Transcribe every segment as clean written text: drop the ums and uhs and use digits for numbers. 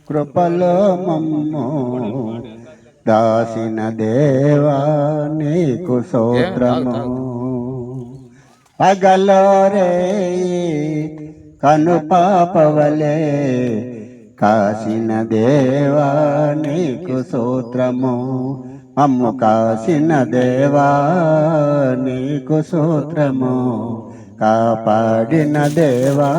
కృపలో మమ్ము దాసిన దేవా నీకు స్తోత్రము. పగలో రే కను పాపవలే కాసిన దేవా నీకు స్తోత్రము. మమ్ము కాసిన దేవా నీకు స్తోత్రము. కాపాడిన దేవా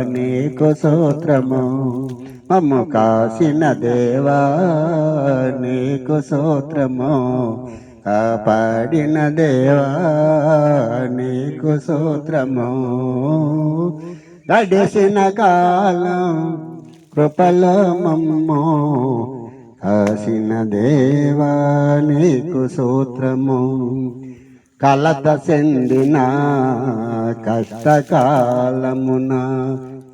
నీకు స్తోత్రము. మమ్ము కాసిన దేవా నీకు స్తోత్రము. కాపాడిన దేవా నీకు స్తోత్రము. గడిసిన కాలం కృపలో మమ్ము కాసిన దేవా నీకు స్తోత్రము. కలత చెందిన కష్టకాలమున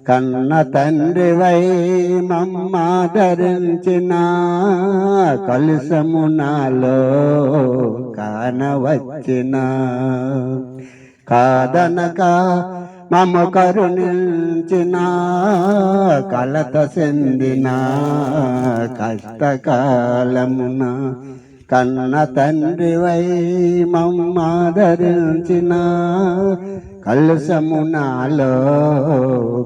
కన్న తండ్రివై మమ్మాదరించిన కలుషమునాలో కానవచ్చిన కాదనక మమ్ము కరుణించిన కలత చెందిన కష్టకాలమున కన్న తండ్రివై మమ్మాదరించిన కలుషమునాలో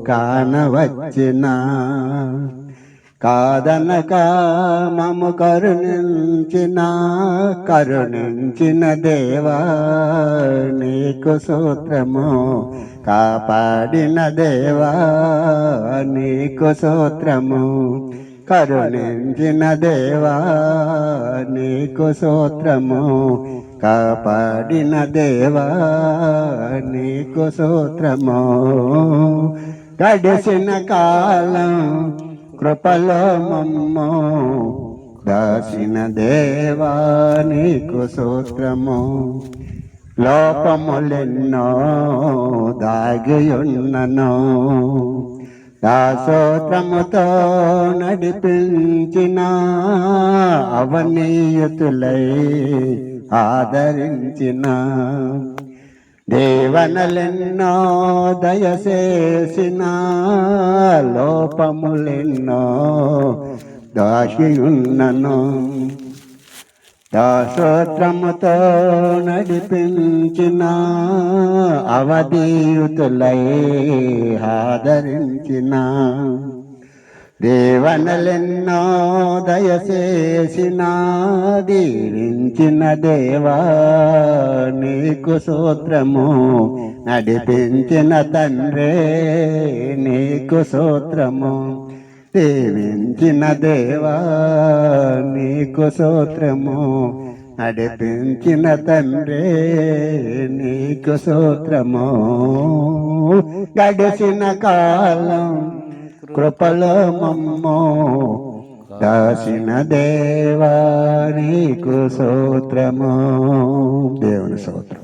కానవచ్చిన కాదనక మమ్ము కరుణించిన దేవా నీకు స్తోత్రము. కాపాడిన దేవా నీకు స్తోత్రము. కరుణించిన దేవా నీకు స్తోత్రము. కాపాడిన దేవా నీకు స్తోత్రము. గడిచిన కాలం కృపలో మమ్ము దాసిన దేవా నీకు స్తోత్రము. లోపములెన్నో దాగియున్నను దాసోత్రముతో నడిపించిన అవనీయుతులై ఆదరించిన దేవనలెన్నో దయచేసిన లోపములెన్నో దాసియున్నను దాసోత్రముతో నడిపించిన అవధీయుతులై ఆదరించిన దేవనలెన్నో దయచేసిన దీవించిన దేవా నీకు స్తోత్రము. నడిపించిన తండ్రే నీకు స్తోత్రము. దీవించిన దేవా నీకు స్తోత్రము. నడిపించిన తండ్రే నీకు స్తోత్రము. గడిచిన కాలం కృపలో మమ్ము దాసిన దేవా నీకు స్తోత్రము. దేవుని స్తోత్రం.